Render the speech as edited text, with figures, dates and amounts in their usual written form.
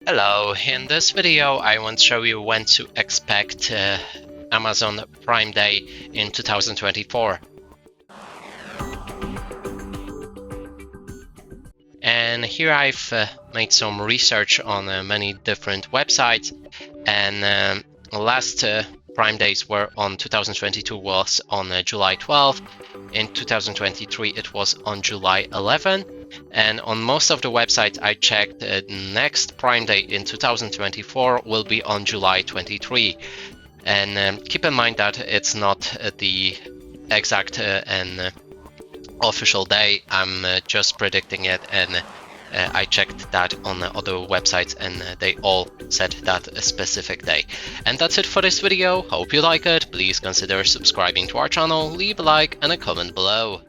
Hello, in this video I want to show you when to expect Amazon Prime Day in 2024. And here I've made some research on many different websites, and last Prime Days were on 2022 was on July 12th, in 2023 it was on July 11th, and on most of the websites I checked, next Prime Day in 2024 will be on July 23. And keep in mind that it's not the exact and official day. I'm just predicting it, and I checked that on other websites and they all said that a specific day. And that's it for this video. Hope you like it. Please consider subscribing to our channel, leave a like and a comment below.